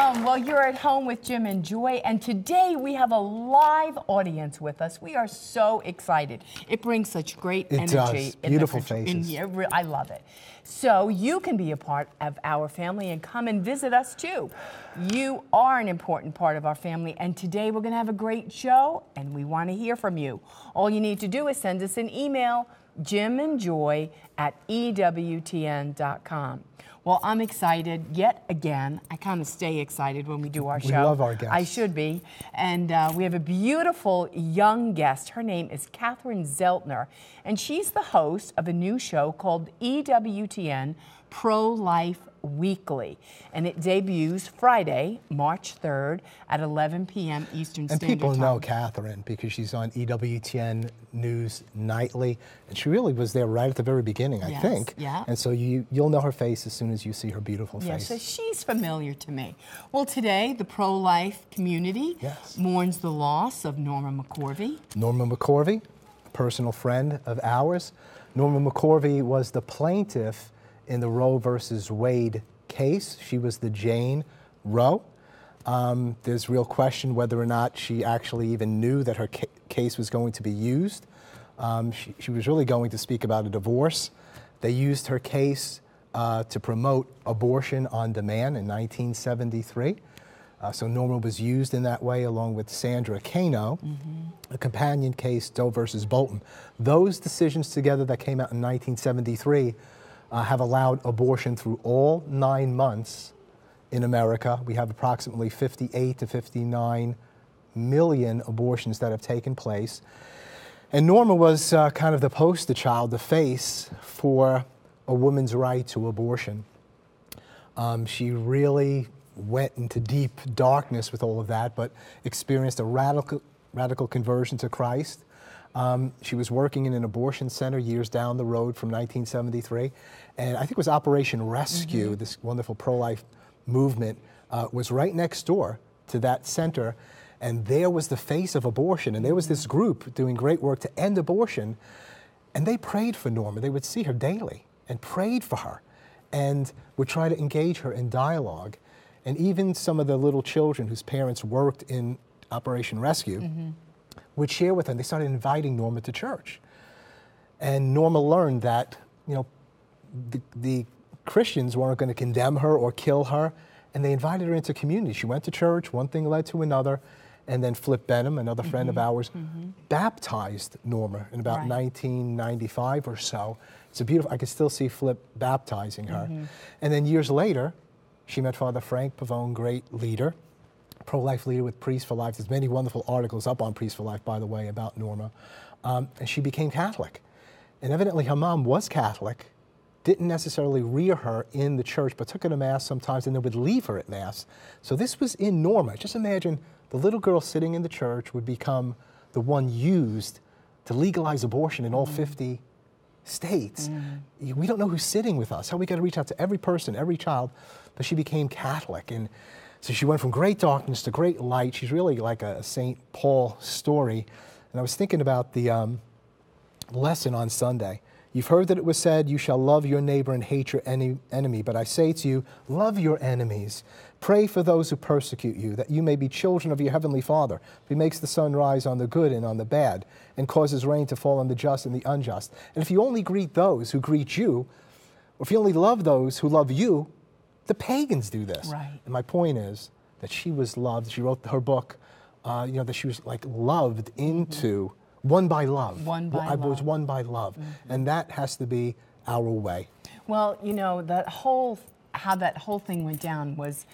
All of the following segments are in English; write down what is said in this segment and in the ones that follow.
Welcome. Well, you're at home with Jim and Joy, and today we have a live audience with us. We are so excited. It brings such great energy. Beautiful faces. In here. I love it. So you can be a part of our family and come and visit us too. You are an important part of our family, and today we're going to have a great show, and we want to hear from you. All you need to do is send us an email, jimandjoy@ewtn.com. Well, I'm excited yet again. I kind of stay excited when we do our show. We love our guests. I should be. And we have a beautiful young guest. Her name is Catherine Zeltner, and she's the host of a new show called EWTN Pro-Life Weekly, and it debuts Friday, March 3rd at 11 p.m. Eastern Standard Time. And people know Catherine because she's on EWTN News Nightly, and she really was there right at the very beginning, I think. Yeah. And so you'll know her face as soon as you see her beautiful face. Yes, so she's familiar to me. Well, today the pro-life community mourns the loss of Norma McCorvey. Norma McCorvey, a personal friend of ours. Norma McCorvey was the plaintiff in the Roe versus Wade case. She was the Jane Roe. There's real question whether or not she actually even knew that her case was going to be used. She was really going to speak about a divorce. They used her case to promote abortion on demand in 1973. So Norma was used in that way along with Sandra Cano, a companion case, Doe versus Bolton. Those decisions together that came out in 1973 have allowed abortion through all 9 months in America. We have approximately 58 to 59 million abortions that have taken place. And Norma was kind of the poster child, the face for a woman's right to abortion. She really went into deep darkness with all of that, but experienced a radical conversion to Christ. She was working in an abortion center years down the road from 1973, and I think it was Operation Rescue, this wonderful pro-life movement, was right next door to that center, and there was the face of abortion, and there was this group doing great work to end abortion, and they prayed for Norma. They would see her daily and prayed for her and would try to engage her in dialogue, and even some of the little children whose parents worked in Operation Rescue would share with her. They started inviting Norma to church. And Norma learned that, you know, the Christians weren't going to condemn her or kill her, and they invited her into community. She went to church, one thing led to another, and then Flip Benham, another friend of ours, baptized Norma in about 1995 or so. It's a beautiful, I can still see Flip baptizing her. And then years later, she met Father Frank Pavone, great leader, pro-life leader with Priests for Life. There's many wonderful articles up on Priests for Life, by the way, about Norma. And she became Catholic. And evidently her mom was Catholic, didn't necessarily rear her in the church, but took her to Mass sometimes and then would leave her at Mass. So this was in Norma. Just imagine the little girl sitting in the church would become the one used to legalize abortion in all 50 states. We don't know who's sitting with us. How we got to reach out to every person, every child, but she became Catholic. And so she went from great darkness to great light. She's really like a St. Paul story. And I was thinking about the lesson on Sunday. You've heard that it was said, you shall love your neighbor and hate your enemy. But I say to you, love your enemies. Pray for those who persecute you, that you may be children of your heavenly Father. He makes the sun rise on the good and on the bad, and causes rain to fall on the just and the unjust. And if you only greet those who greet you, or if you only love those who love you, the pagans do this. Right. And my point is that she was loved. She wrote her book, you know, that she was like loved into, won by love. Won by I love. was won by love. And that has to be our way. Well, you know, how that whole thing went down was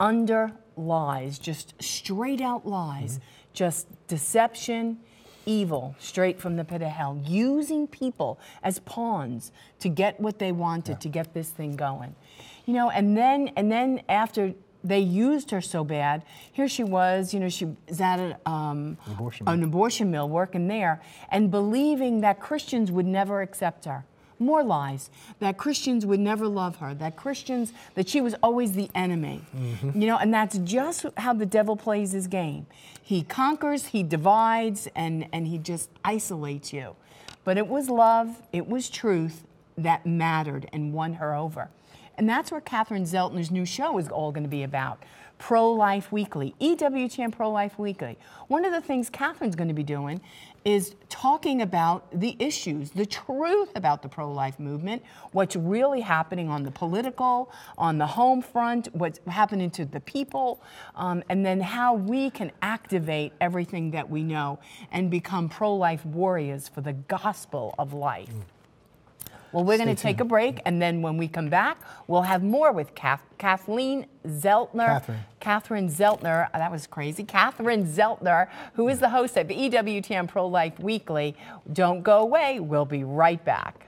under lies, just straight out lies, just deception, evil, straight from the pit of hell, using people as pawns to get what they wanted, to get this thing going. You know, and then after they used her so bad, here she was, you know, she was at an abortion mill working there and believing that Christians would never accept her. More lies, that Christians would never love her, that she was always the enemy. You know, and that's just how the devil plays his game. He conquers, he divides, and he just isolates you. But it was love, it was truth that mattered and won her over. And that's where Catherine Zeltner's new show is all going to be about. Pro-Life Weekly, EWTN Pro-Life Weekly. One of the things Catherine's going to be doing is talking about the issues, the truth about the pro-life movement, what's really happening on the political, on the home front, what's happening to the people, and then how we can activate everything that we know and become pro-life warriors for the gospel of life. Well, we're going to take a break, and then when we come back, we'll have more with Kathleen Zeltner. Catherine Zeltner, that was crazy. Catherine Zeltner, who is the host of EWTN Pro-Life Weekly. Don't go away. We'll be right back.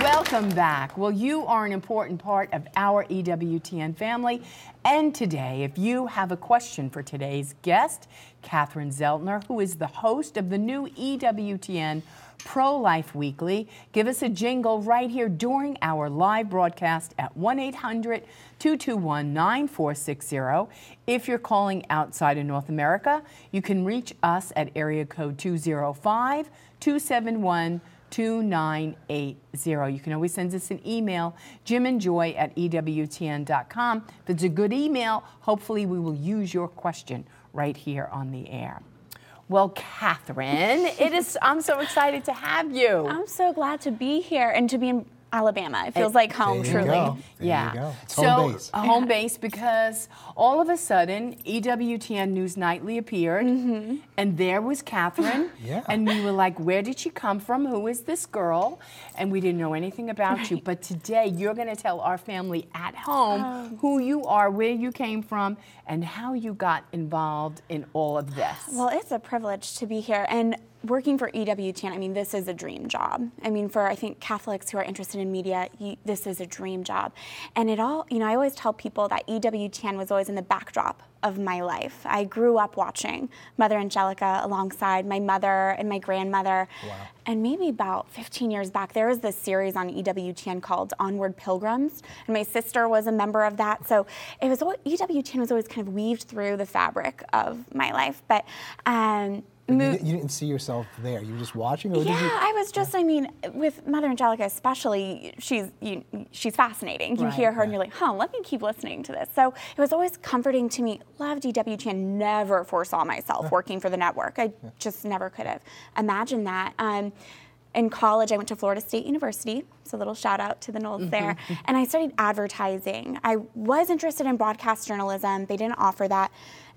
Welcome back. Well, you are an important part of our EWTN family. And today, if you have a question for today's guest, Catherine Zeltner, who is the host of the new EWTN Pro-Life Weekly, give us a jingle right here during our live broadcast at 1-800-221-9460. If you're calling outside of North America, you can reach us at area code 205-271-2980. You can always send us an email, jimandjoy@ewtn.com. If it's a good email, hopefully we will use your question right here on the air. Well, Catherine, I'm so excited to have you. I'm so glad to be here and to be in Alabama. It feels like home, truly. There you go. It's home base. Home base, because all of a sudden, EWTN News Nightly appeared, and there was Catherine, and we were like, where did she come from? Who is this girl? And we didn't know anything about you. But today, you're going to tell our family at home who you are, where you came from, and how you got involved in all of this. Well, it's a privilege to be here. And working for EWTN, I mean, this is a dream job. I mean, for I think Catholics who are interested in media, this is a dream job. And it all, I always tell people that EWTN was always in the backdrop of my life. I grew up watching Mother Angelica alongside my mother and my grandmother. Wow. And maybe about 15 years back, there was this series on EWTN called Onward Pilgrims, and my sister was a member of that. So it was EWTN was always kind of weaved through the fabric of my life. But you didn't see yourself there. You were just watching? Or I was just, with Mother Angelica especially, she's fascinating. You hear her and you're like, let me keep listening to this. So it was always comforting to me. Loved EWTN, never foresaw myself working for the network. I just never could have imagined that. In college, I went to Florida State University, so a little shout out to the Knolls there, and I studied advertising. I was interested in broadcast journalism. They didn't offer that.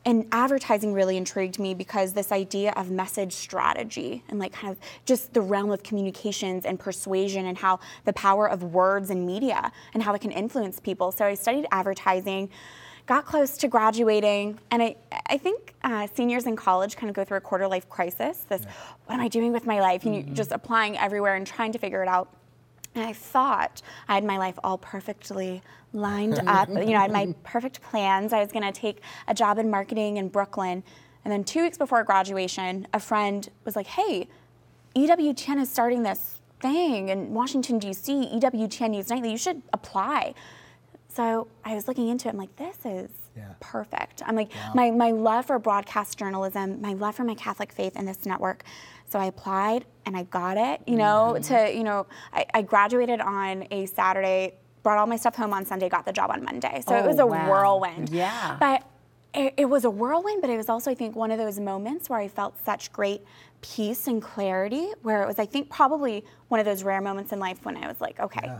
And advertising really intrigued me because this idea of message strategy and kind of just the realm of communications and persuasion and how the power of words and media and how it can influence people. So I studied advertising, got close to graduating, and I think seniors in college kind of go through a quarter-life crisis. What am I doing with my life? And you're just applying everywhere and trying to figure it out. And I thought I had my life all perfectly lined up. I had my perfect plans. I was going to take a job in marketing in Brooklyn. And then 2 weeks before graduation, a friend was like, hey, EWTN is starting this thing in Washington, D.C., EWTN News Nightly. You should apply. So I was looking into it. I'm like, this is perfect. I'm like, my love for broadcast journalism, my love for my Catholic faith and this network. So I applied and I got it, I graduated on a Saturday, brought all my stuff home on Sunday, got the job on Monday. So it was a whirlwind. Yeah. But it was a whirlwind, but it was also, I think, one of those moments where I felt such great peace and clarity, where it was, I think, probably one of those rare moments in life when I was like, okay,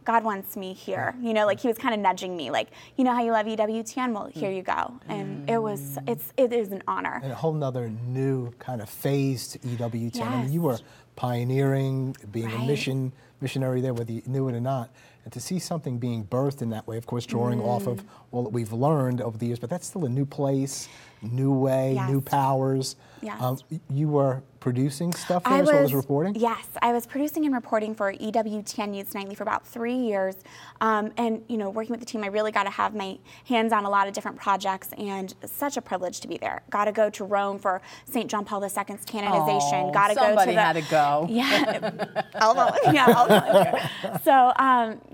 God wants me here. He was kind of nudging me, like, you know how you love EWTN? Well, here you go. And it is an honor. And a whole nother new kind of phase to EWTN. I mean, you were pioneering, being a missionary there, whether you knew it or not. and to see something being birthed in that way, of course, drawing off of all that we've learned over the years, but that's still a new place, new way, Yes. new powers. Yes. You were producing stuff there as well as reporting? Yes, I was producing and reporting for EWTN News Nightly for about 3 years. And, you know, working with the team, I really got to have my hands on a lot of different projects, and such a privilege to be there. Got to go to Rome for St. John Paul II's canonization. Oh, Got to go to somebody the, had to go. Yeah, I'll volunteer. Yeah, I'll volunteer. So,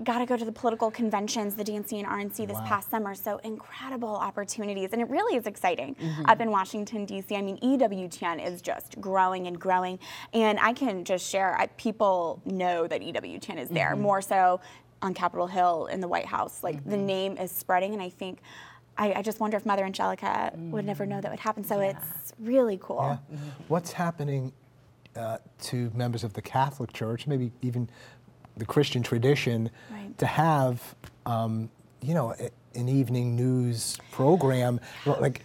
got to go to the political conventions, the DNC and RNC this past summer. So incredible opportunities, and it really is exciting up in Washington, D.C. I mean, EWTN is just growing and growing, and I can just share, people know that EWTN is there, more so on Capitol Hill in the White House. Like, the name is spreading, and I think, I just wonder if Mother Angelica would never know that would happen, so it's really cool. Yeah. What's happening to members of the Catholic Church, maybe even the Christian tradition, to have, you know, an evening news program, like,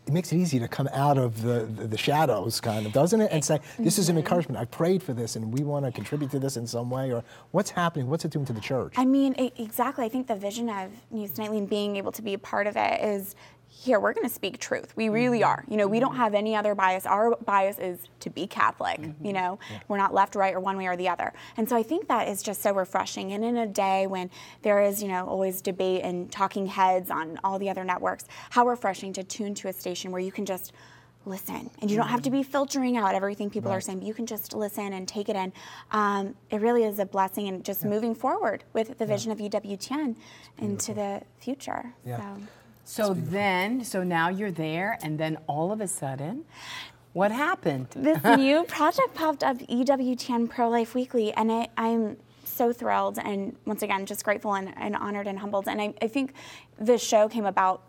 it makes it easy to come out of the shadows, kind of, doesn't it? And say, this is an encouragement. I prayed for this, and we want to contribute to this in some way. Or what's happening? What's it doing to the church? I mean, exactly. I think the vision of News Nightly and being able to be a part of it is, here, we're going to speak truth. We really are. You know, we don't have any other bias. Our bias is to be Catholic. You know, we're not left, right, or one way or the other. And so I think that is just so refreshing. And in a day when there is, you know, always debate and talking heads on all the other networks, how refreshing to tune to a station where you can just listen, and you don't have to be filtering out everything people are saying, but you can just listen and take it in. It really is a blessing, and just moving forward with the vision of EWTN into the future. Yeah. So. So now you're there, and then all of a sudden, what happened? This new project popped up, EWTN Pro-Life Weekly, and I'm so thrilled, and once again, just grateful and honored and humbled. And I think this show came about,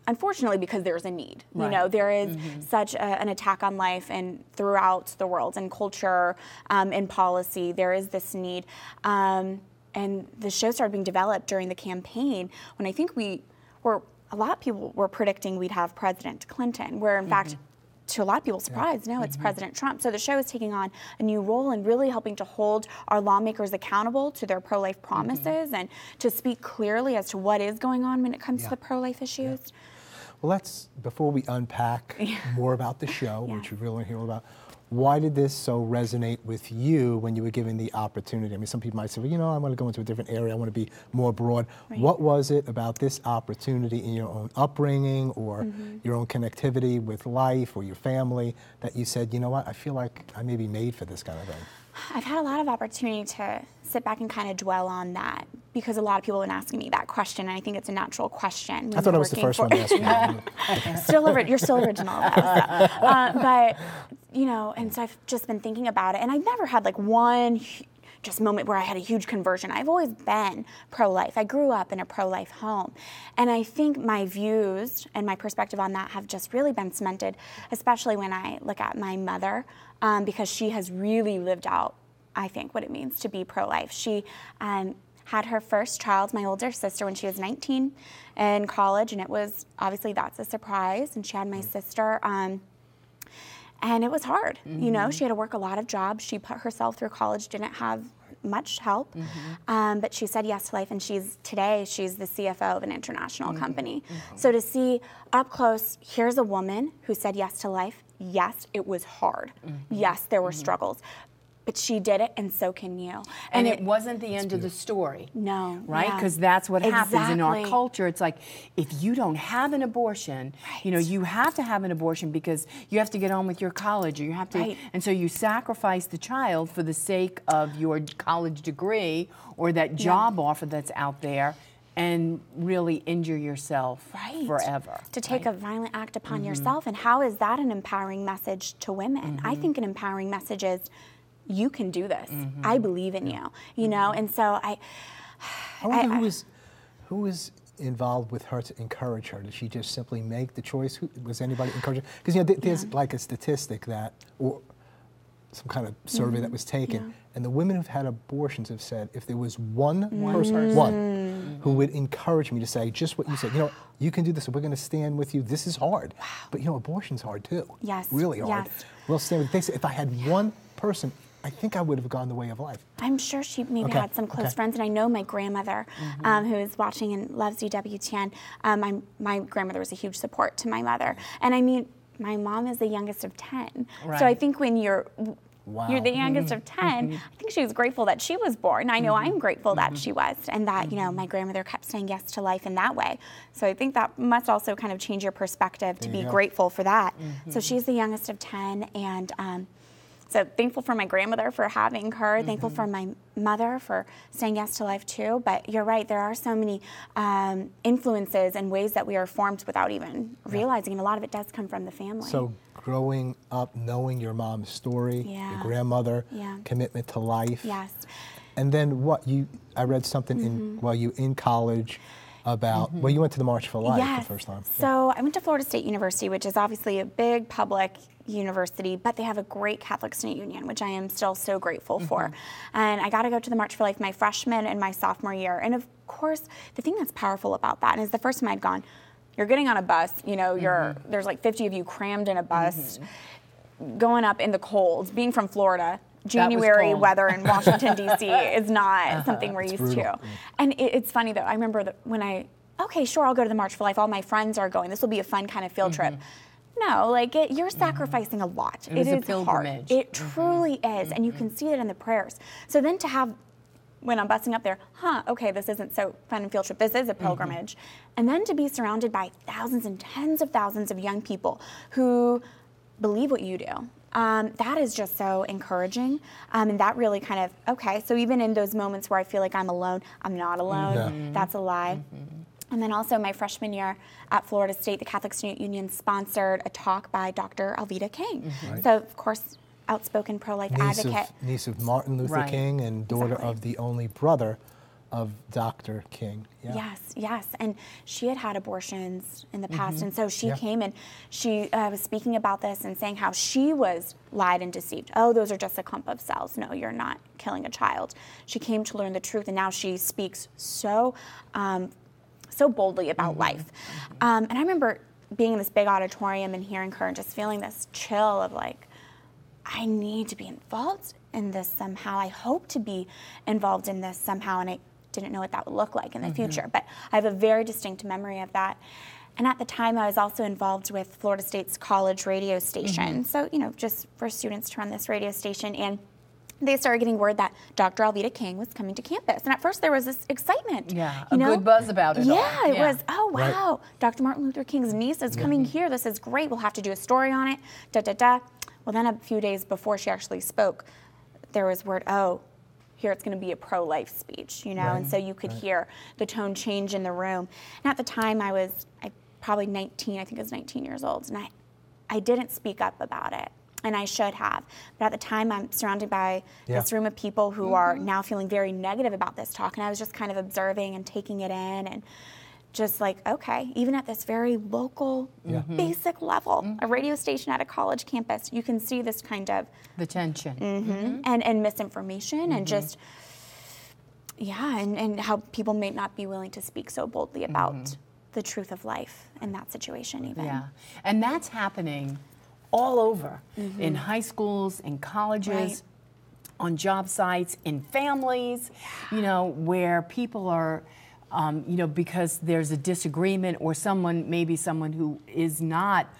unfortunately, because there's a need. You know, there is such an attack on life and throughout the world, and culture, and policy, there is this need. And the show started being developed during the campaign, when I think a lot of people were predicting we'd have President Clinton, where in fact, to a lot of people's surprise, no, it's President Trump. So the show is taking on a new role and really helping to hold our lawmakers accountable to their pro-life promises, and to speak clearly as to what is going on when it comes to the pro-life issues. Well, before we unpack more about the show, which we really want to hear all about, why did this so resonate with you when you were given the opportunity? I mean, some people might say, well, you know, I want to go into a different area, I want to be more broad. What was it about this opportunity in your own upbringing, or your own connectivity with life or your family, that you said, you know what, I feel like I may be made for this kind of thing? I've had a lot of opportunity to sit back and kind of dwell on that, because a lot of people have been asking me that question, and I think it's a natural question. I thought I was the first one to ask you. You're still original, though. But, you know, and so I've just been thinking about it, and I've never had like one just moment where I had a huge conversion. I've always been pro-life. I grew up in a pro-life home. And I think my views and my perspective on that have just really been cemented, especially when I look at my mother, because she has really lived out, I think, what it means to be pro-life. She had her first child, my older sister, when she was 19 in college, and it was, obviously that's a surprise, and she had my sister, and it was hard. You know, she had to work a lot of jobs. She put herself through college, didn't have much help, but she said yes to life, and today she's the CFO of an international company. So to see up close, here's a woman who said yes to life. Yes, it was hard. Yes, there were struggles, but she did it, and so can you. And it wasn't the end of the story. No. Right? Yeah. Because that's what happens in our Exactly. culture. It's like, if you don't have an abortion, you know, you have to have an abortion because you have to get on with your college, or you have to, and so you sacrifice the child for the sake of your college degree or that job offer that's out there, and really injure yourself forever. To take a violent act upon yourself. And how is that an empowering message to women? I think an empowering message is, you can do this. I believe in you, you know? And so I wonder who was involved with her to encourage her. Did she just simply make the choice? Was anybody encouraging? Because, you know, there's like a statistic that, or some kind of survey that was taken, and the women who've had abortions have said, if there was one person who would encourage me to say just what you said, you know, you can do this, we're going to stand with you, this is hard. But, you know, abortion's hard too. Yes. Really hard. Yes. We'll stand with you. They say, if I had one person, I think I would have gone the way of life. I'm sure she maybe Okay, had some close okay. friends, and I know my grandmother, who is watching and loves EWTN. My grandmother was a huge support to my mother, and I mean, my mom is the youngest of 10. Right. So I think when you're Wow. the youngest of 10, I think she was grateful that she was born. I know I'm grateful that she was, and that my grandmother kept saying yes to life in that way. So I think that must also kind of change your perspective to be grateful for that. So she's the youngest of 10, and so thankful for my grandmother for having her, thankful for my mother for saying yes to life too. But you're right, there are so many influences and ways that we are formed without even realizing, and a lot of it does come from the family. So growing up, knowing your mom's story, your grandmother, commitment to life. Yes. And then I read something while you in college about, well, you went to the March for Life the first time. So I went to Florida State University, which is obviously a big public university, but they have a great Catholic student union, which I am still so grateful for. And I got to go to the March for Life my freshman and my sophomore year. And of course, the thing that's powerful about that is the first time I'd gone, you're getting on a bus, there's like 50 of you crammed in a bus, going up in the cold, being from Florida. January weather in Washington, D.C. is not something we're used to. And it's funny, though. I remember when okay, sure, I'll go to the March for Life. All my friends are going. This will be a fun kind of field trip. No, you're sacrificing a lot. It is a hard. pilgrimage. It truly is. And you can see it in the prayers. So then to have, when I'm busing up there, okay, this isn't so fun and field trip. This is a pilgrimage. And then to be surrounded by thousands and tens of thousands of young people who believe what you do. That is just so encouraging. And that really kind of, okay, so even in those moments where I feel like I'm alone, I'm not alone. That's a lie. And then also my freshman year at Florida State, the Catholic Student Union sponsored a talk by Dr. Alveda King. So, of course, outspoken pro-life advocate. Niece of Martin Luther King and daughter of the only brother of Dr. King. Yes. And she had had abortions in the past. And so she came and she was speaking about this and saying how she was lied and deceived. Oh, those are just a clump of cells. No, you're not killing a child. She came to learn the truth, and now she speaks so boldly about life. And I remember being in this big auditorium and hearing her and just feeling this chill of I need to be involved in this somehow. I hope to be involved in this somehow, and I didn't know what that would look like in the future, but I have a very distinct memory of that. And at the time, I was also involved with Florida State's college radio station. So, just for students to run this radio station, and they started getting word that Dr. Alveda King was coming to campus. And at first there was this excitement. Good buzz about it. It was, oh, wow, Dr. Martin Luther King's niece is coming here. This is great. We'll have to do a story on it, Well, then a few days before she actually spoke, there was word, here it's going to be a pro-life speech, and so you could hear the tone change in the room. And at the time I probably 19, I think I was 19 years old, and I didn't speak up about it. And I should have. But at the time, I'm surrounded by this room of people who are now feeling very negative about this talk. And I was just kind of observing and taking it in and just okay, even at this very local, basic level, a radio station at a college campus, you can see this kind of the tension and misinformation and just, and how people may not be willing to speak so boldly about the truth of life in that situation even. Yeah, and that's happening all over, in high schools, in colleges, on job sites, in families, where people are, because there's a disagreement or maybe someone who is not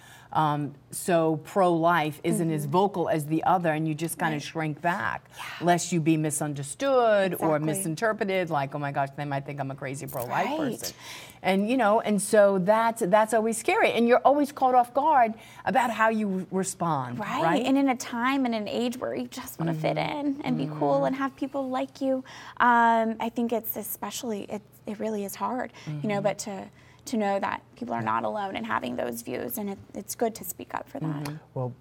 so pro-life isn't as vocal as the other, and you just kind of shrink back, lest you be misunderstood or misinterpreted, like, oh my gosh, they might think I'm a crazy pro-life person. And, and so that's always scary. And you're always caught off guard about how you respond. Right. And in a time and an age where you just want to fit in and be cool and have people like you, I think it's especially, it really is hard, but to know that people are not alone in having those views, and it's good to speak up for that. Well,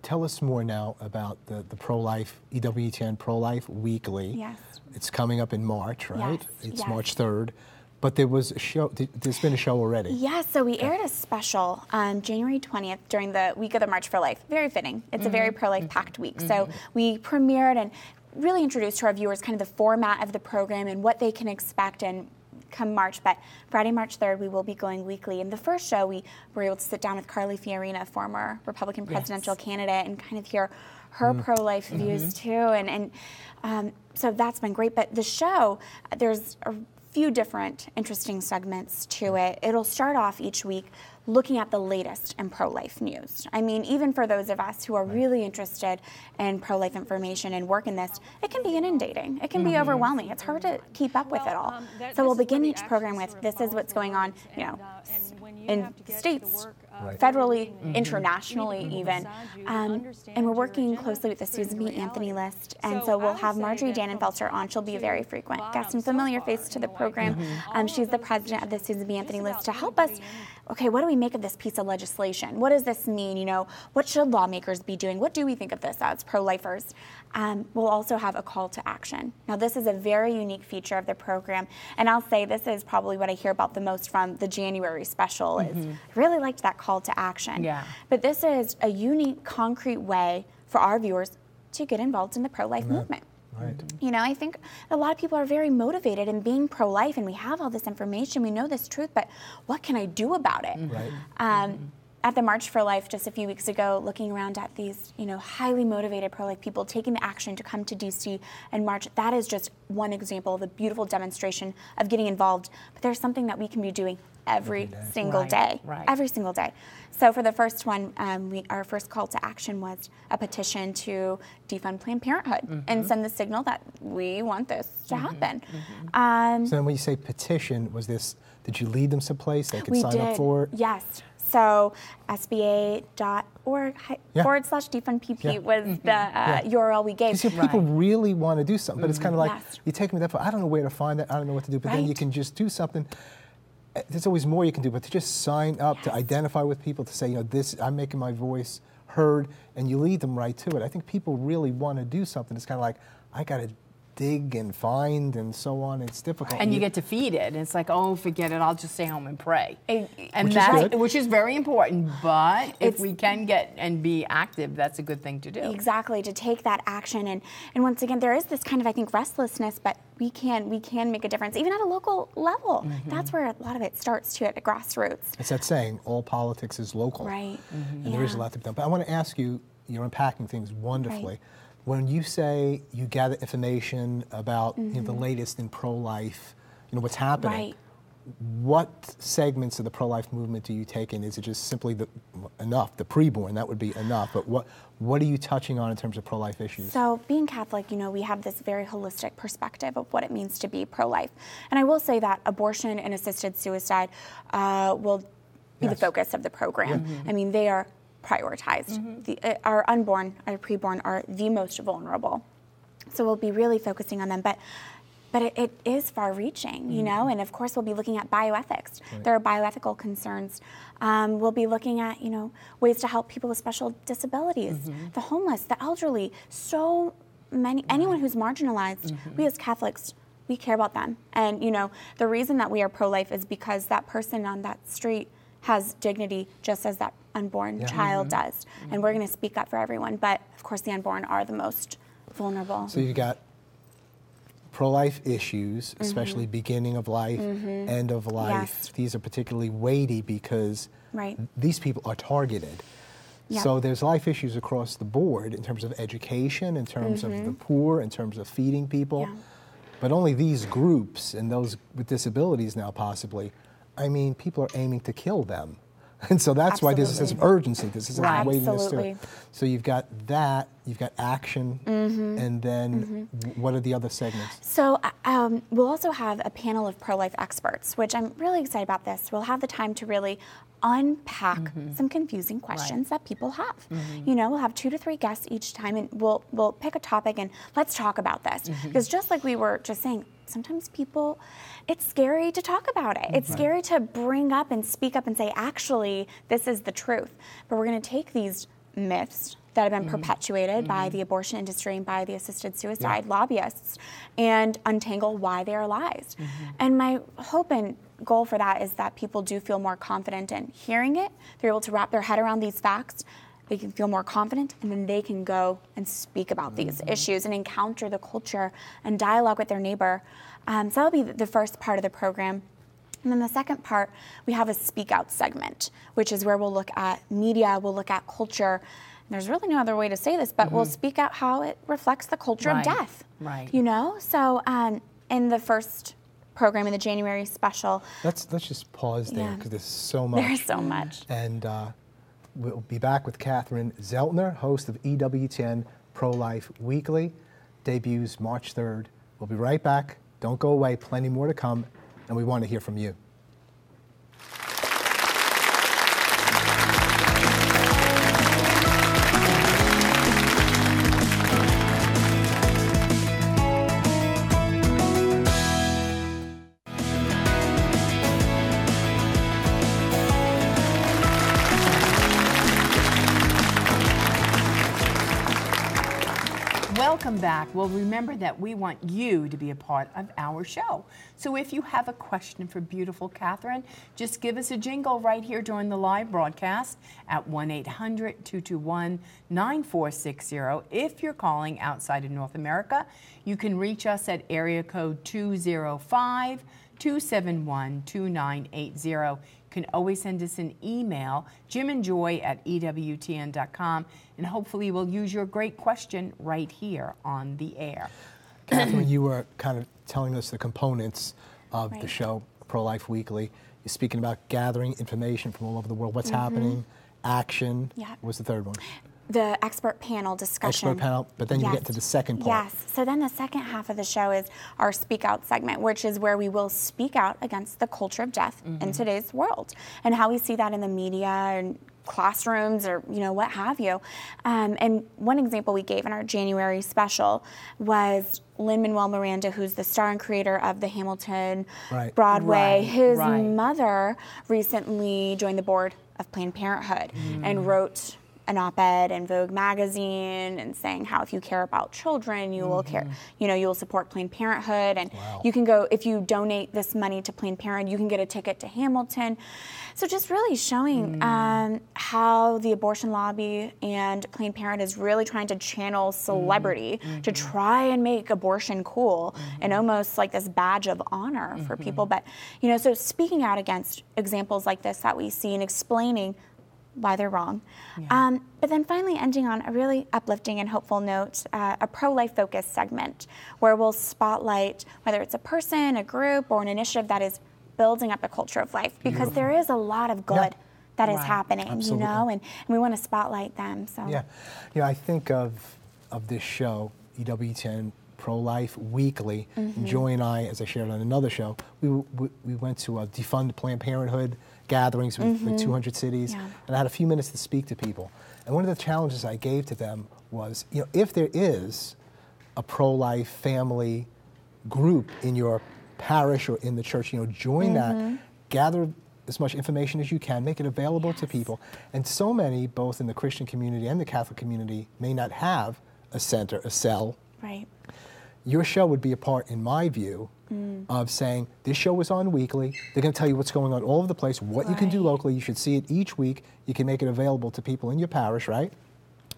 tell us more now about the pro-life, EWTN Pro-Life Weekly. Yes. It's coming up in March, right? Yes. It's March 3rd. But there was a show, there's been a show already. Yes, so we aired a special on January 20th during the week of the March for Life. Very fitting. It's a very pro-life packed week. So we premiered and really introduced to our viewers kind of the format of the program and what they can expect and come March, but Friday, March 3rd, we will be going weekly. In the first show, we were able to sit down with Carly Fiorina, former Republican presidential candidate, and kind of hear her pro-life views too, and so that's been great. But the show, there's a few different interesting segments to it. It'll start off each week looking at the latest in pro-life news. I mean, even for those of us who are really interested in pro-life information and work in this, it can be inundating. It can be overwhelming. It's hard to keep up with it all. So we'll begin each program with, this is what's going on, you know, in states, federally, internationally even. And we're working closely with the Susan B. Anthony list. And so we'll have Marjorie Dannenfelser on. She'll be a very frequent guest and familiar face to the program. She's the president of the Susan B. Anthony list to help us, okay, what do we make of this piece of legislation? What does this mean? You know, what should lawmakers be doing? What do we think of this as pro-lifers? We'll also have a call to action. Now, this is a very unique feature of the program, and I'll say this is probably what I hear about the most from the January special is I really liked that call to action. Yeah. But this is a unique, concrete way for our viewers to get involved in the pro-life movement. Right. You know, I think a lot of people are very motivated in being pro-life, and we have all this information, we know this truth, but what can I do about it? Right. At the March for Life just a few weeks ago, looking around at these, you know, highly motivated pro-life people taking the action to come to DC and march, that is just one example of a beautiful demonstration of getting involved. But there's something that we can be doing every single day, every single day. So for the first one, our first call to action was a petition to defund Planned Parenthood and send the signal that we want this to happen. So then when you say petition, was this, did you lead them someplace they could We sign did, up for it? yes. So sba.org/defundpp was the URL we gave. You see, people really want to do something, but it's kind of like, Yes. you take me that far, I don't know where to find that, I don't know what to do, but then you can just do something. There's always more you can do, but to just sign up, to identify with people, to say, you know, this, I'm making my voice heard, and you lead them right to it. I think people really want to do something. It's kind of like, I got to dig and find and so on. It's difficult. And you get to feed it. And it's like, oh, forget it. I'll just stay home and pray. Which Which is very important. But if we can get and be active, that's a good thing to do. Exactly, to take that action. And once again, there is this kind of, I think, restlessness, but we can make a difference, even at a local level. That's where a lot of it starts too, at the grassroots. It's that saying, all politics is local. Right. And there is a lot to be done. But I want to ask you, you're unpacking things wonderfully. Right. When you say you gather information about you know, the latest in pro-life, you know, what's happening, what segments of the pro-life movement do you take in? Is it just simply the preborn, that would be enough, but what are you touching on in terms of pro-life issues? So being Catholic, you know, we have this very holistic perspective of what it means to be pro-life. And I will say that abortion and assisted suicide will be the focus of the program. I mean, they are prioritized. Our unborn, our preborn are the most vulnerable. So we'll be really focusing on them. But it is far-reaching, you know, and of course we'll be looking at bioethics. There are bioethical concerns. We'll be looking at, you know, ways to help people with special disabilities, the homeless, the elderly, so many, anyone who's marginalized. We as Catholics, we care about them. And, you know, the reason that we are pro-life is because that person on that street has dignity just as that unborn child does. And we're going to speak up for everyone. But, of course, the unborn are the most vulnerable. So you've got pro-life issues, especially beginning of life, end of life. Yes. These are particularly weighty because these people are targeted. Yep. So there's life issues across the board in terms of education, in terms of the poor, in terms of feeding people. Yeah. But only these groups and those with disabilities now possibly, I mean, people are aiming to kill them. And so that's why there's a sense of urgency. There's a sense of weightiness to it. So you've got that, you've got action, and then what are the other segments? So we'll also have a panel of pro-life experts, which I'm really excited about this. We'll have the time to really unpack some confusing questions that people have. You know, we'll have 2 to 3 guests each time, and we'll pick a topic and let's talk about this. Because just like we were just saying, sometimes people, it's scary to talk about it. It's scary to bring up and speak up and say, actually, this is the truth. But we're going to take these myths that have been perpetuated by the abortion industry and by the assisted suicide lobbyists and untangle why they are lies. And my hope and goal for that is that people do feel more confident in hearing it. They're able to wrap their head around these facts. they can feel more confident, and then they can go and speak about these issues and encounter the culture and dialogue with their neighbor. So that'll be the first part of the program. And then the second part, we have a speak out segment, which is where we'll look at media, we'll look at culture. And there's really no other way to say this, but we'll speak out how it reflects the culture of death. Right. You know, so in the first program, in the January special. Let's just pause there because there's so much. There's so much. And we'll be back with Catherine Zeltner, host of EWTN Pro-Life Weekly. Debuts March 3rd. We'll be right back. Don't go away. Plenty more to come. And we want to hear from you. Welcome back. Well, remember that we want you to be a part of our show. So if you have a question for beautiful Catherine, just give us a jingle right here during the live broadcast at 1-800-221-9460. If you're calling outside of North America, you can reach us at area code 205-271-2980. You can always send us an email, jimandjoy@ewtn.com, and hopefully we'll use your great question right here on the air. Catherine, you were kind of telling us the components of the show, Pro-Life Weekly. You're speaking about gathering information from all over the world, what's happening, action. What's the third one? The expert panel discussion. Expert panel, but then you get to the second part. Yes, so then the second half of the show is our Speak Out segment, which is where we will speak out against the culture of death in today's world and how we see that in the media and classrooms or, you know, what have you. And one example we gave in our January special was Lin-Manuel Miranda, who's the star and creator of the Hamilton Broadway. His mother recently joined the board of Planned Parenthood and wrote an op-ed in Vogue magazine and saying how if you care about children, you will care, you know, you will support Planned Parenthood, and you can go, if you donate this money to Planned Parenthood, you can get a ticket to Hamilton. So just really showing how the abortion lobby and Planned Parenthood is really trying to channel celebrity to try and make abortion cool and almost like this badge of honor for people. But, you know, so speaking out against examples like this that we see and explaining why they're wrong. But then finally ending on a really uplifting and hopeful note, a pro-life focused segment where we'll spotlight whether it's a person, a group, or an initiative that is building up a culture of life, because there is a lot of good that is happening, you know, and we want to spotlight them. So you know, I think of this show, EWTN Pro-Life Weekly, and Joy and I, as I shared on another show, we went to a defund Planned Parenthood gatherings with 200 cities, and I had a few minutes to speak to people. And one of the challenges I gave to them was, you know, if there is a pro-life family group in your parish or in the church, you know, join that, gather as much information as you can, make it available to people. And so many, both in the Christian community and the Catholic community, may not have a center, a cell. Your show would be a part, in my view, of saying, this show is on weekly. They're going to tell you what's going on all over the place, what you can do locally. You should see it each week. You can make it available to people in your parish, right?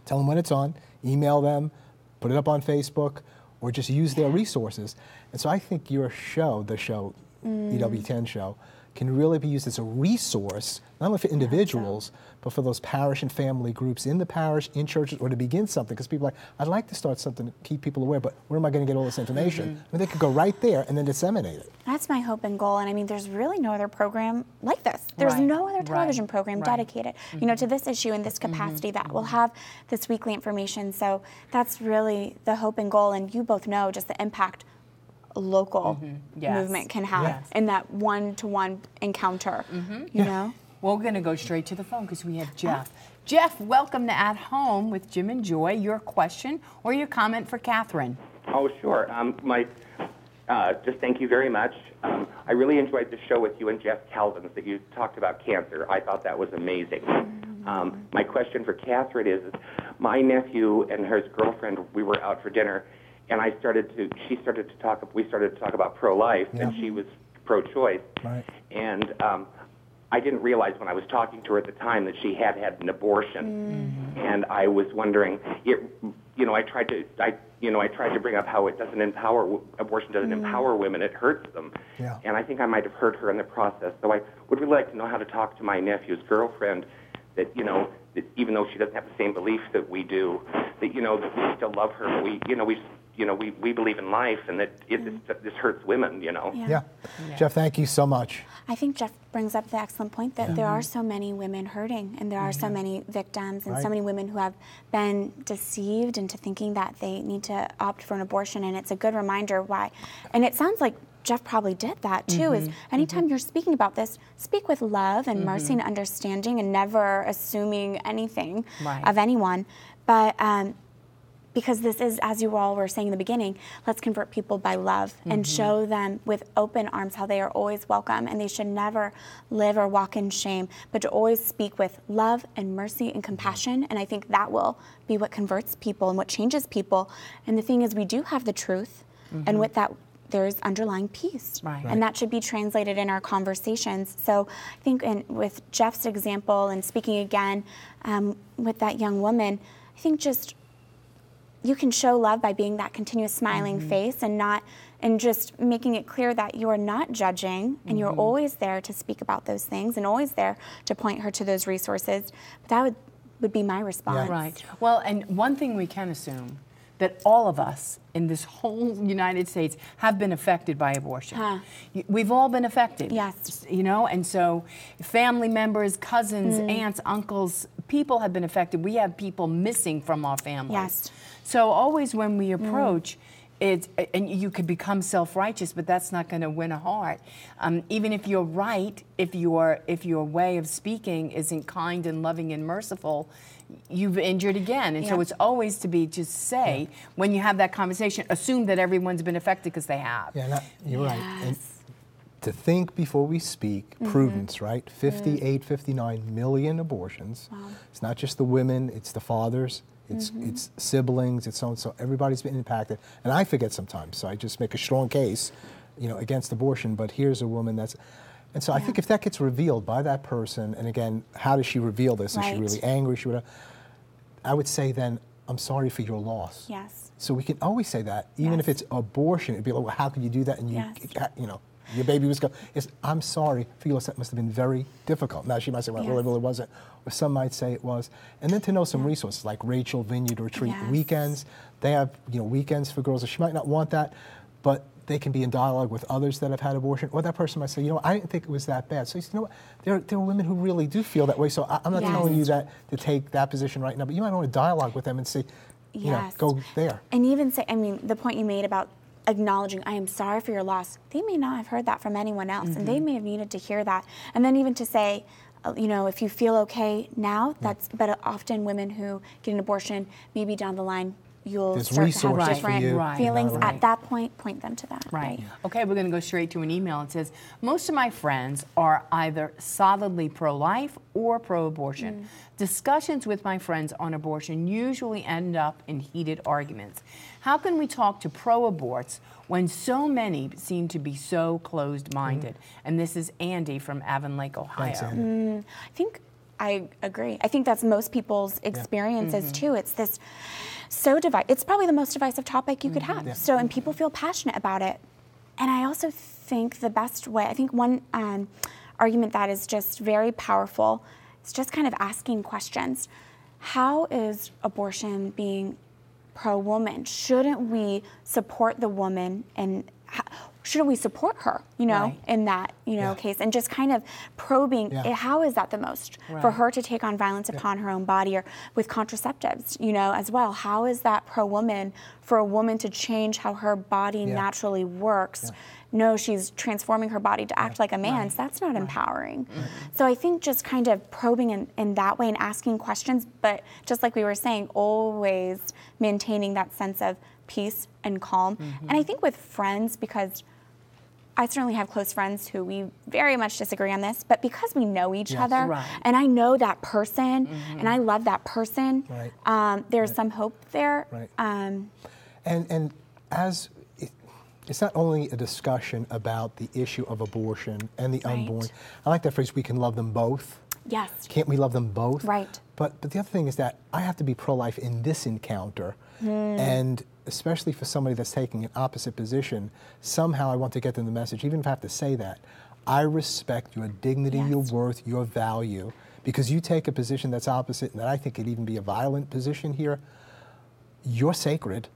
Tell them when it's on, email them, put it up on Facebook, or just use their resources. And so I think your show, the show, EWTN show, can really be used as a resource, not only for individuals, but for those parish and family groups in the parish, in churches, or to begin something. Because people are like, I'd like to start something to keep people aware, but where am I going to get all this information? I mean, they could go right there and then disseminate it. That's my hope and goal. And I mean, there's really no other program like this. There's no other television program dedicated, you know, to this issue in this capacity that will have this weekly information. So that's really the hope and goal. And you both know just the impact local movement can have in that one-to-one encounter, you know? Well, we're going to go straight to the phone because we have Jeff. Jeff, welcome to At Home with Jim and Joy. Your question or your comment for Catherine? Oh, sure. Just thank you very much. I really enjoyed the show with you and Jeff Calvins that you talked about cancer. I thought that was amazing. My question for Catherine is, my nephew and his girlfriend, we were out for dinner, and we started to talk about pro-life, and she was pro-choice. And I didn't realize when I was talking to her at the time that she had had an abortion, and I was wondering, I tried to bring up how it doesn't empower, abortion doesn't empower women, it hurts them, and I think I might have hurt her in the process. So I would really like to know how to talk to my nephew's girlfriend, that that even though she doesn't have the same beliefs that we do, that that we still love her, we believe in life, and that this hurts women, Yeah. Jeff, thank you so much. I think Jeff brings up the excellent point that there are so many women hurting, and there are so many victims, and so many women who have been deceived into thinking that they need to opt for an abortion, and it's a good reminder why. And it sounds like Jeff probably did that too, is anytime you're speaking about this, speak with love and mercy and understanding, and never assuming anything of anyone. But because this is, as you all were saying in the beginning, let's convert people by love and show them with open arms how they are always welcome, and they should never live or walk in shame, but to always speak with love and mercy and compassion. And I think that will be what converts people and what changes people. And the thing is, we do have the truth, and with that, there's underlying peace. And that should be translated in our conversations. So I think with Jeff's example and speaking again with that young woman, I think just you can show love by being that continuous smiling face and just making it clear that you are not judging and you're always there to speak about those things and always there to point her to those resources. But that would be my response. Right. Well, and one thing we can assume, that all of us in this whole United States have been affected by abortion. We've all been affected. Yes. And so family members, cousins, aunts, uncles, people have been affected. We have people missing from our families. Yes. So always when we approach, and you could become self-righteous, but that's not going to win a heart. Even if you're right, if your way of speaking isn't kind and loving and merciful, you've injured again. And so it's always to be just say, when you have that conversation, assume that everyone's been affected because they have. Yeah, you're right. And to think before we speak, prudence, right? 58, 59 million abortions. Wow. It's not just the women, it's the fathers. It's siblings, it's so everybody's been impacted. And I forget sometimes, so I just make a strong case, against abortion, but here's a woman that's, and so I think if that gets revealed by that person, and again, how does she reveal this? Is she really angry? I would say then, I'm sorry for your loss. Yes. So we can always say that, even if it's abortion, it'd be like, well, how could you do that? And your baby was going, I'm sorry for your loss, that must have been very difficult. Now she might say, well, it really wasn't. Or some might say it was. And then to know some resources like Rachel Vineyard Retreat weekends. They have weekends for girls. She might not want that, but they can be in dialogue with others that have had abortion. Or that person might say, I didn't think it was that bad. So you say, there are women who really do feel that way. So I'm not telling you that to take that position right now, but you might want to dialogue with them and say, go there. And even say, the point you made about acknowledging, I am sorry for your loss. They may not have heard that from anyone else, and they may have needed to hear that. And then even to say, if you feel okay now, but often women who get an abortion, maybe down the line, you'll start to have different feelings. At that point them to that. Right. Okay, we're going to go straight to an email. It says, most of my friends are either solidly pro-life or pro-abortion. Discussions with my friends on abortion usually end up in heated arguments. How can we talk to pro-aborts when so many seem to be so closed-minded? And this is Andy from Avon Lake, Ohio. Thanks, Andy. I think I agree. I think that's most people's experiences too. It's this it's probably the most divisive topic you could have. So, and people feel passionate about it. And I also think the best way, I think one argument that is just very powerful is just kind of asking questions. How is abortion being pro-woman? Shouldn't we support the woman, and shouldn't we support her, in that, case, and just kind of probing how is that the most for her to take on violence upon her own body, or with contraceptives, as well. How is that pro-woman for a woman to change how her body naturally works? No, she's transforming her body to act like a man's. That's not empowering. So I think just kind of probing in that way and asking questions, but just like we were saying, always maintaining that sense of peace and calm. And I think with friends, because I certainly have close friends who we very much disagree on this, but because we know each other, and I know that person, and I love that person, there's some hope there. And as it's not only a discussion about the issue of abortion and the Right. unborn. I like that phrase, we can love them both. Yes. Can't we love them both? Right. But the other thing is that I have to be pro-life in this encounter. And especially for somebody that's taking an opposite position, somehow I want to get them the message, even if I have to say that. I respect your dignity, your Yes. worth, your value, because you take a position that's opposite, and that I think could even be a violent position here. You're sacred,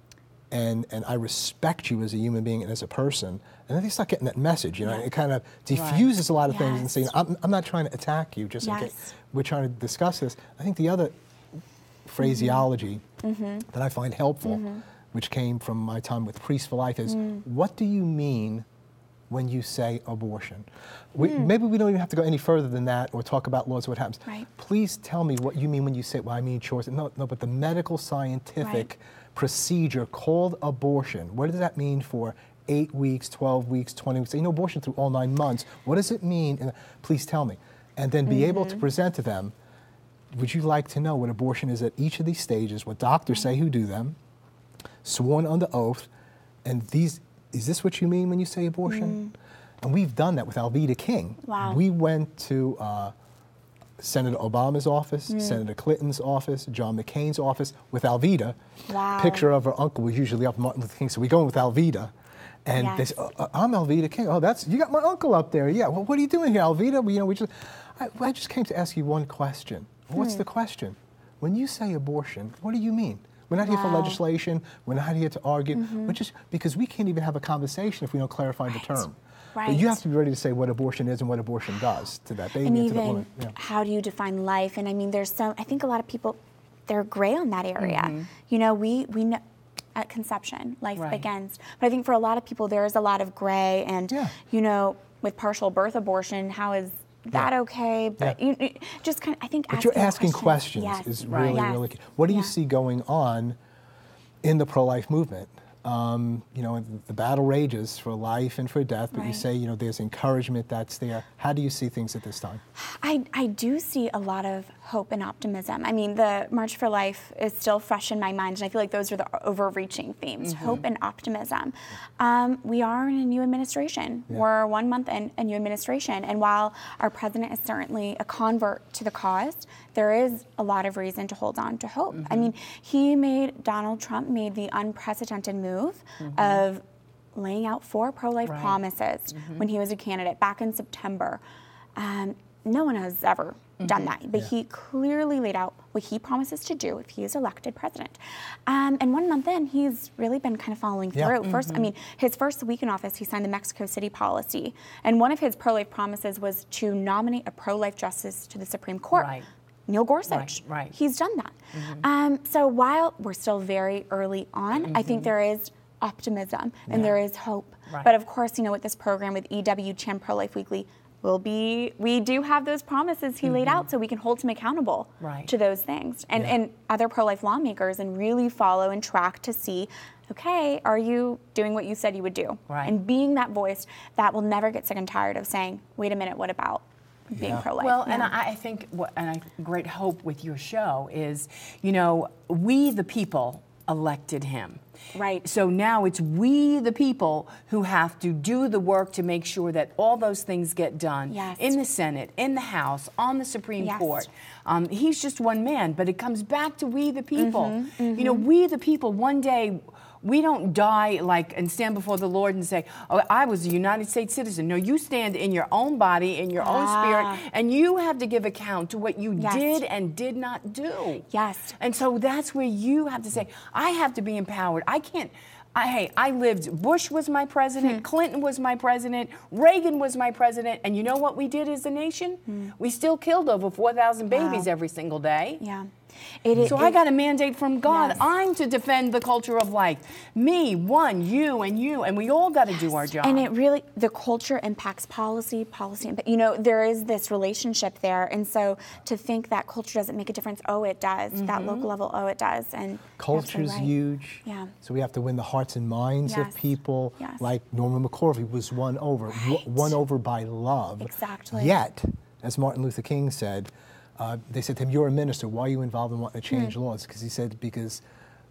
and I respect you as a human being and as a person. And then they start getting that message, you know, it kind of diffuses a lot of things and saying, I'm not trying to attack you, just in case we're trying to discuss this. I think the other phraseology that I find helpful, which came from my time with Priests for Life, is what do you mean when you say abortion? Maybe we don't even have to go any further than that or talk about laws, what happens. Right. Please tell me what you mean when you say, well, I mean choice. No, but the medical scientific procedure called abortion, what does that mean for 8 weeks, 12 weeks, 20 weeks? You know, abortion through all 9 months. What does it mean? And please tell me. And then be able to present to them, would you like to know what abortion is at each of these stages, what doctors say who do them, sworn under oath, and is this what you mean when you say abortion? And we've done that with Alveda King. Wow. We went to Senator Obama's office, Senator Clinton's office, John McCain's office with Alveda. Wow. Picture of her uncle was usually up Martin Luther King, so we go in with Alveda. And they say, I'm Alveda King. Oh, you got my uncle up there. Yeah, well, what are you doing here, Alveda? You know, I just came to ask you one question. What's the question? When you say abortion, what do you mean? We're not here for legislation. We're not here to argue. We're just, because we can't even have a conversation if we don't clarify the term. Right. But you have to be ready to say what abortion is and what abortion does to that baby And and to that even woman. Yeah. how do you define life? And I mean, I think a lot of people, they're gray on that area. You know, we know at conception, life begins. But I think for a lot of people, there is a lot of gray. And, you know, with partial birth abortion, how is that okay? But you just kind of, I think, but you're asking questions is really, really key. What do you see going on in the pro-life movement? You know, the battle rages for life and for death, but you say, you know, there's encouragement that's there. How do you see things at this time? I do see a lot of hope and optimism. I mean, the March for Life is still fresh in my mind, and I feel like those are the overreaching themes, hope and optimism. We are in a new administration. We're 1 month in a new administration, and while our president is certainly a convert to the cause, there is a lot of reason to hold on to hope. I mean, Donald Trump made the unprecedented move of laying out 4 pro-life promises when he was a candidate back in September. No one has ever done that, but he clearly laid out what he promises to do if he is elected president. And 1 month in, he's really been kind of following through. First, I mean, his first week in office, he signed the Mexico City policy, and one of his pro-life promises was to nominate a pro-life justice to the Supreme Court. Neil Gorsuch. He's done that. So while we're still very early on, I think there is optimism and there is hope. But of course, you know, with this program with E.W. Chan Pro-Life Weekly, we do have those promises he laid out so we can hold him accountable to those things. And other pro-life lawmakers and really follow and track to see, okay, are you doing what you said you would do? And being that voice that will never get sick and tired of saying, wait a minute, what about being pro-life? Well, and I think great hope with your show is, you know, we the people elected him. So now it's we the people who have to do the work to make sure that all those things get done in the Senate, in the House, on the Supreme Court. He's just one man, but it comes back to we the people. You know, we the people, one day, we don't die and stand before the Lord and say, oh, I was a United States citizen. No, you stand in your own body, in your own spirit, and you have to give account to what you did and did not do. And so that's where you have to say, I have to be empowered. I can't. I lived, Bush was my president, Clinton was my president, Reagan was my president, and you know what we did as a nation? We still killed over 4,000 babies every single day. So I got a mandate from God. I'm to defend the culture of life. Me, you, and we all got to do our job. And it really, the culture impacts policy, you know, there is this relationship there. And so to think that culture doesn't make a difference, oh, it does. That local level, oh, it does. And culture's huge. So we have to win the hearts and minds of people. Like Norma McCorvey was won over, won over by love. Yet, as Martin Luther King said, they said to him, you're a minister, why are you involved in wanting to change laws? Because he said, because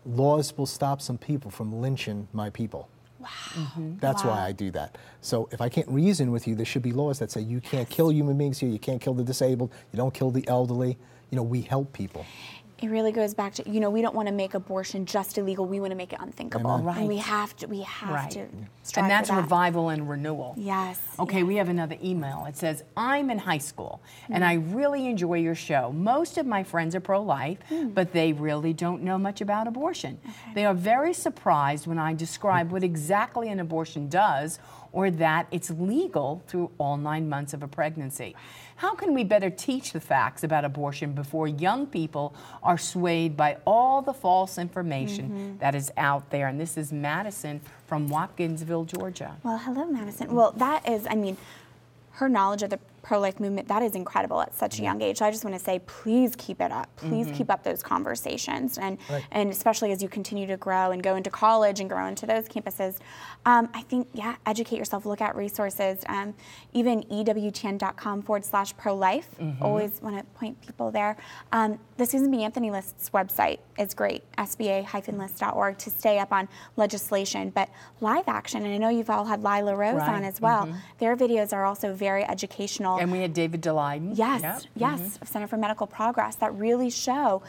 laws will stop some people from lynching my people. That's why I do that. So if I can't reason with you, there should be laws that say you can't kill human beings here, you can't kill the disabled, you don't kill the elderly. You know, we help people. It really goes back to, we don't want to make abortion just illegal. We want to make it unthinkable. Amen. Right. And we have to strive And that's for that. revival and renewal. Yes. Okay, we have another email. It says, I'm in high school and I really enjoy your show. Most of my friends are pro-life, but they really don't know much about abortion. They are very surprised when I describe what exactly an abortion does or that it's legal through all 9 months of a pregnancy. How can we better teach the facts about abortion before young people are swayed by all the false information that is out there? And this is Madison from Watkinsville, Georgia. Well, hello, Madison. Well, that is, her knowledge of the pro-life movement, that is incredible at such a young age. So I just want to say, please keep it up. Please keep up those conversations. And especially as you continue to grow and go into college and grow into those campuses, I think, educate yourself, look at resources. Even EWTN.com/pro-life. Always want to point people there. The Susan B. Anthony List's website is great, sba-list.org, to stay up on legislation. But Live Action, and I know you've all had Lila Rose on as well, their videos are also very educational. And we had David Daleiden. Yes, of Center for Medical Progress, that really show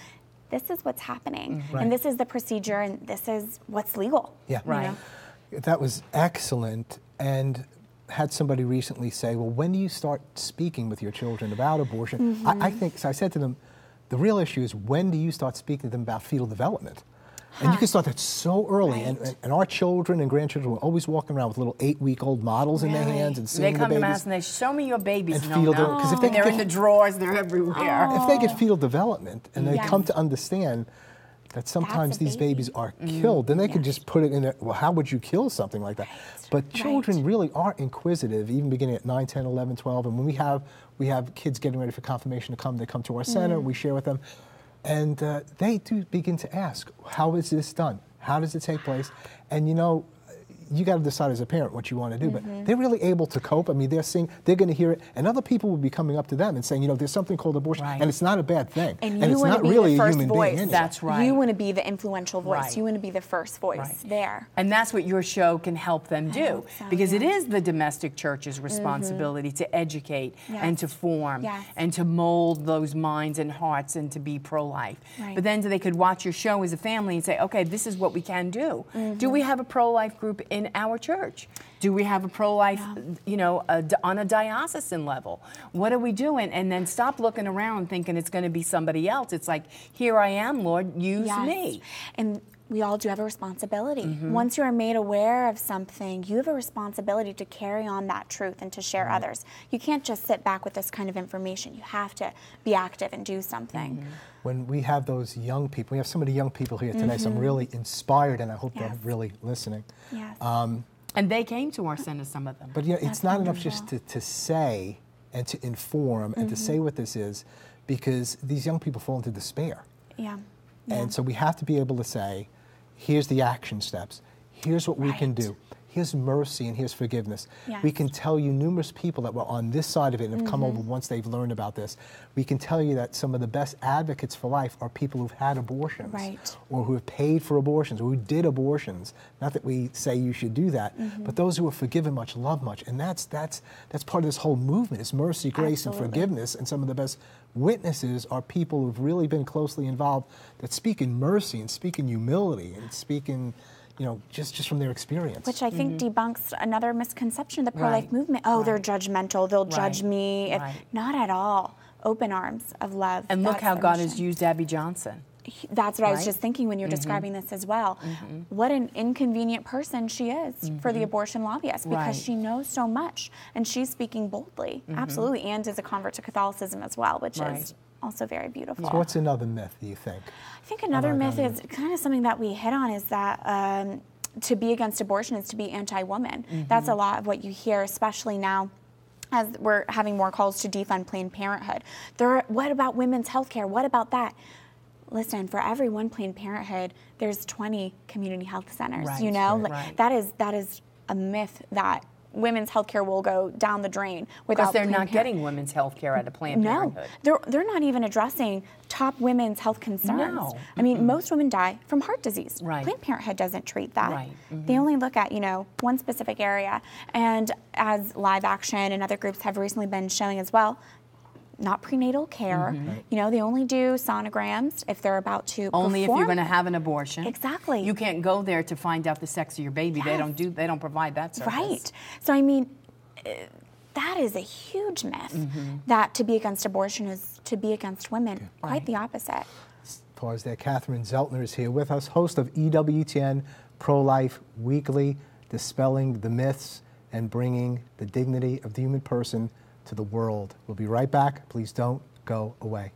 this is what's happening, and this is the procedure, and this is what's legal. Yeah, Right. That was excellent. And had somebody recently say, well, when do you start speaking with your children about abortion? I think, so I said to them, the real issue is when do you start speaking to them about fetal development? And you can start that so early. And our children and grandchildren were always walking around with little 8-week-old models in their hands and seeing They come the to babies. Mass and they show me your babies. And No, feel no. them, 'cause if they They're get- in the drawers, they're everywhere. If they get fetal development and they Yes. come to understand that sometimes a these baby. babies are killed, then they could just put it in there. Well, how would you kill something like that? But children really are inquisitive, even beginning at 9, 10, 11, 12. And when we have kids getting ready for confirmation to come, they come to our center, we share with them. And they do begin to ask, how is this done? How does it take place? And you got to decide as a parent what you want to do, but they're really able to cope. I mean, they're going to hear it, and other people will be coming up to them and saying, there's something called abortion, and it's not a bad thing, And it's you want not to be really the a first human voice. being. Anyway. That's right. You want to be the influential voice. Right. You want to be the first voice there. And that's what your show can help them do. hope so, Because it yeah. is the domestic church's responsibility to educate and to form Yes. and to mold those minds and hearts and to be pro-life. Right. But then they could watch your show as a family and say, okay, this is what we can do. Do we have a pro-life group in our church? Do we have a pro-life, on a diocesan level? What are we doing? And then stop looking around thinking it's going to be somebody else. It's like, here I am, Lord, use me. And we all do have a responsibility. Once you are made aware of something, you have a responsibility to carry on that truth and to share others. You can't just sit back with this kind of information. You have to be active and do something. When we have those young people, we have so many young people here today, so I'm really inspired, and I hope they're Yes. really listening. Yes. And they came to our center, some of them. But it's That's not enough wonderful. just to say and to inform and to say what this is, because these young people fall into despair. Yeah. And so we have to be able to say, here's the action steps. Here's what we can Right. do. Here's mercy and here's forgiveness. Yes. We can tell you numerous people that were on this side of it and have come over once they've learned about this. We can tell you that some of the best advocates for life are people who've had abortions Right. or who have paid for abortions or who did abortions. Not that we say you should do that, but those who are forgiven much, love much. And that's part of this whole movement is mercy, grace, and Absolutely. forgiveness. And some of the best witnesses are people who've really been closely involved that speak in mercy and speak in humility and speak in, just from their experience. Which I think debunks another misconception of the pro-life Right. movement. Oh, they're judgmental. They'll judge Right. me. Right. Not at all. Open arms of love. And look That's how their God mission. has used Abby Johnson. That's what I was Right? just thinking when you're describing this as well. What an inconvenient person she is for the abortion lobbyist because Right. she knows so much and she's speaking boldly, absolutely, and is a convert to Catholicism as well, which Right. is also very beautiful. So what's another myth, do you think? I think another our myth government? is kind of something that we hit on is that to be against abortion is to be anti-woman. That's a lot of what you hear, especially now as we're having more calls to defund Planned Parenthood. What about women's health care? What about that? Listen, for every one Planned Parenthood, there's 20 community health centers. Right, You know, right. Like, that is a myth that women's health care will go down the drain without Because they're Planned not getting women's health care at a Planned No, Parenthood. they're not even addressing top women's health concerns. No. I mean, most women die from heart disease. Right. Planned Parenthood doesn't treat that. Right. They only look at, one specific area. And as Live Action and other groups have recently been showing as well, not prenatal care. They only do sonograms if they're about to Only if you're perform. going to have an abortion. Exactly. You can't go there to find out the sex of your baby. They Yes. don't provide that service. Right. So I mean, that is a huge myth that to be against abortion is to be against women. Quite the opposite. Pause there. Catherine Zeltner is here with us, host of EWTN Pro-Life Weekly, dispelling the myths and bringing the dignity of the human person to the world. We'll be right back. Please don't go away.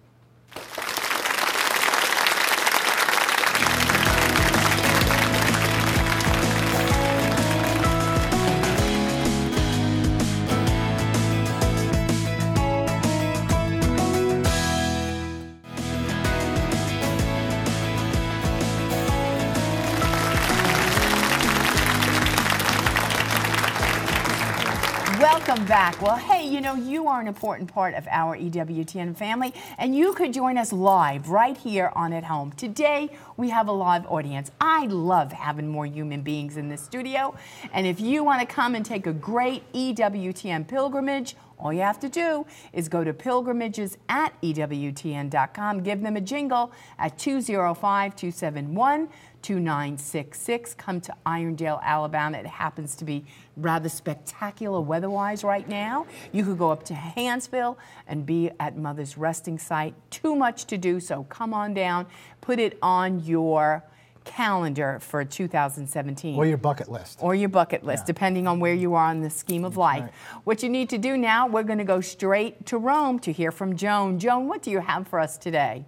Welcome back. Well, hey, you are an important part of our EWTN family, and you could join us live right here on At Home. Today, we have a live audience. I love having more human beings in the studio, and if you want to come and take a great EWTN pilgrimage, all you have to do is go to pilgrimages@EWTN.com, give them a jingle at 205-271-2966. Come to Irondale, Alabama. It happens to be rather spectacular weather-wise right now. You could go up to Hansville and be at Mother's resting site. Too much to do, so come on down. Put it on your calendar for 2017. Or your bucket list. Or your bucket list, depending on where you are in the scheme of life. right. What you need to do now, we're going to go straight to Rome to hear from Joan. Joan, what do you have for us today?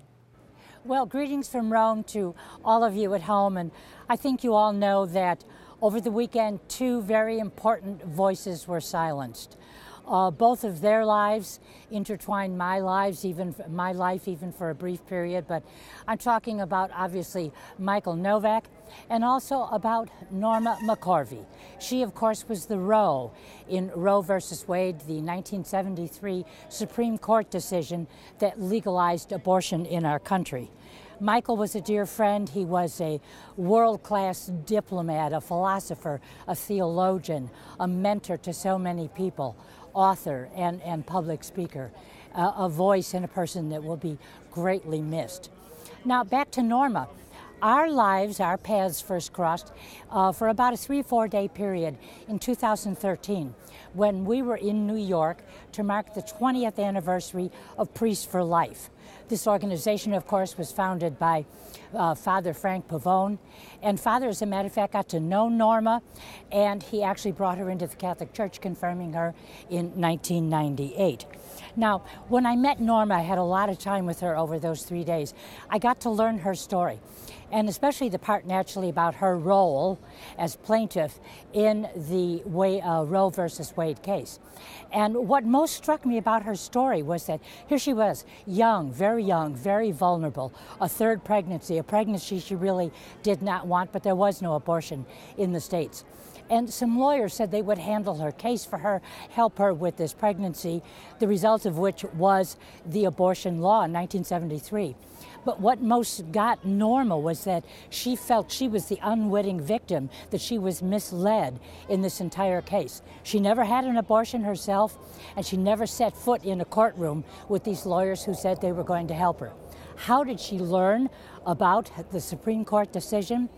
Well, greetings from Rome to all of you at home. And I think you all know that over the weekend, two very important voices were silenced. Both of their lives intertwined my life, even for a brief period. But I'm talking about, obviously, Michael Novak, and also about Norma McCorvey. She, of course, was the Roe in Roe versus Wade, the 1973 Supreme Court decision that legalized abortion in our country. Michael was a dear friend. He was a world-class diplomat, a philosopher, a theologian, a mentor to so many people, author and public speaker, a voice and a person that will be greatly missed. Now back to Norma. Our paths first crossed for about a 3-4 day period in 2013 when we were in New York to mark the 20th anniversary of Priests for Life. This organization, of course, was founded by Father Frank Pavone. And Father, as a matter of fact, got to know Norma, and he actually brought her into the Catholic Church, confirming her in 1998. Now, when I met Norma, I had a lot of time with her over those 3 days. I got to learn her story, and especially the part naturally about her role as plaintiff in the Roe versus Wade case. And what most struck me about her story was that here she was, young, very vulnerable, a third pregnancy, a pregnancy she really did not want, but there was no abortion in the States. And some lawyers said they would handle her case for her, help her with this pregnancy, the result of which was the abortion law in 1973. But what most got Norma was that she felt she was the unwitting victim, that she was misled in this entire case. She never had an abortion herself, and she never set foot in a courtroom with these lawyers who said they were going to help her. How did she learn about the Supreme Court decision?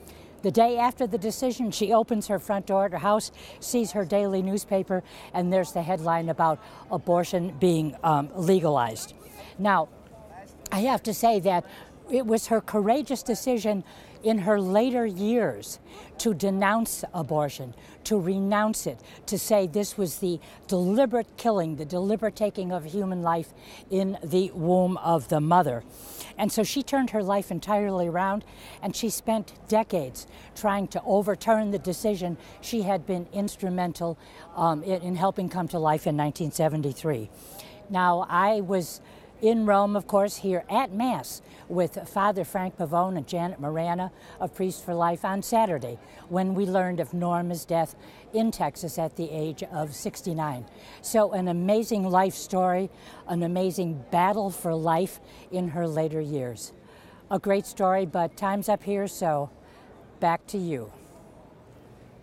The day after the decision, she opens her front door at her house, sees her daily newspaper, and there's the headline about abortion being legalized. Now, I have to say that it was her courageous decision in her later years to denounce abortion, to renounce it, to say this was the deliberate killing, the deliberate taking of human life in the womb of the mother. And so she turned her life entirely around, and she spent decades trying to overturn the decision she had been instrumental in helping come to life in 1973. Now, I was in Rome, of course, here at Mass with Father Frank Pavone and Janet Marana of Priests for Life on Saturday, when we learned of Norma's death in Texas at the age of 69. So an amazing life story, an amazing battle for life in her later years. A great story, but time's up here, so back to you.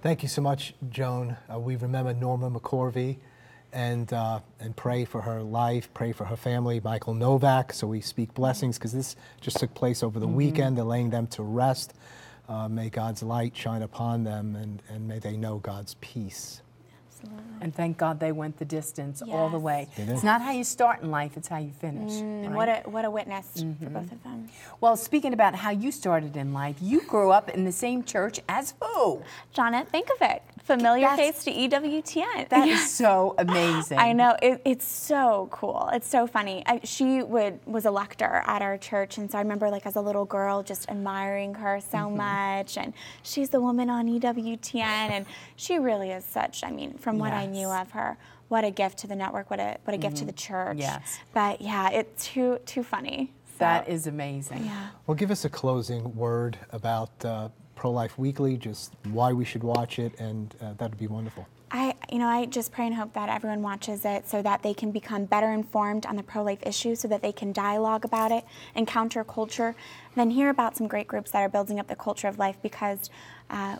Thank you so much, Joan. We remember Norma McCorvey and pray for her life, pray for her family, Michael Novak. So we speak blessings because this just took place over the weekend. They're laying them to rest. May God's light shine upon them, and may they know God's peace. Absolutely. And thank God they went the distance all the Yes. way. They did. It's not how you start in life, it's how you finish. And right? what a witness for both of them. Well, speaking about how you started in life, you grew up in the same church as who? Janet, think of it. Familiar That's- face to EWTN. That is so amazing. I know, it's so cool. It's so funny. She was a lector at our church, and so I remember like as a little girl just admiring her so much, and she's the woman on EWTN, and she really is such, I mean, from what I knew Yes. of her, what a gift to the network, what a gift to the church. Yes. But yeah, it's too funny. So, That is amazing. yeah. Well, give us a closing word about Pro-Life Weekly, just why we should watch it, and that would be wonderful. I just pray and hope that everyone watches it so that they can become better informed on the pro-life issue, so that they can dialogue about it, encounter culture, then hear about some great groups that are building up the culture of life, because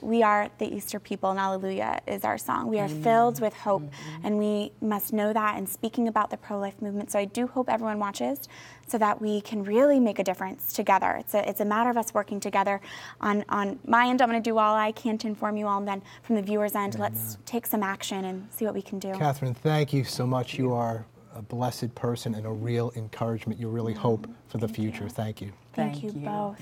we are the Easter people, and Alleluia is our song. We are filled with hope, and we must know that in speaking about the pro-life movement. So I do hope everyone watches so that we can really make a difference together. It's a matter of us working together. On my end, I'm going to do all I can to inform you all, and then from the viewers' end, let's take some action and see what we can do. Catherine, thank you so much. You are a blessed person and a real encouragement. You're really hope for the future. Thank you. Thank you both.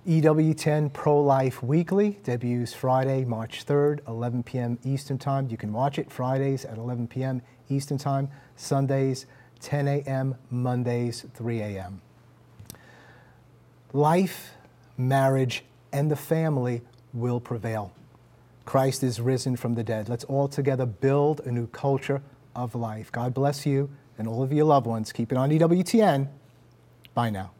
EWTN Pro-Life Weekly debuts Friday, March 3rd, 11 p.m. Eastern Time. You can watch it Fridays at 11 p.m. Eastern Time, Sundays 10 a.m., Mondays 3 a.m. Life, marriage, and the family will prevail. Christ is risen from the dead. Let's all together build a new culture of life. God bless you and all of your loved ones. Keep it on EWTN. Bye now.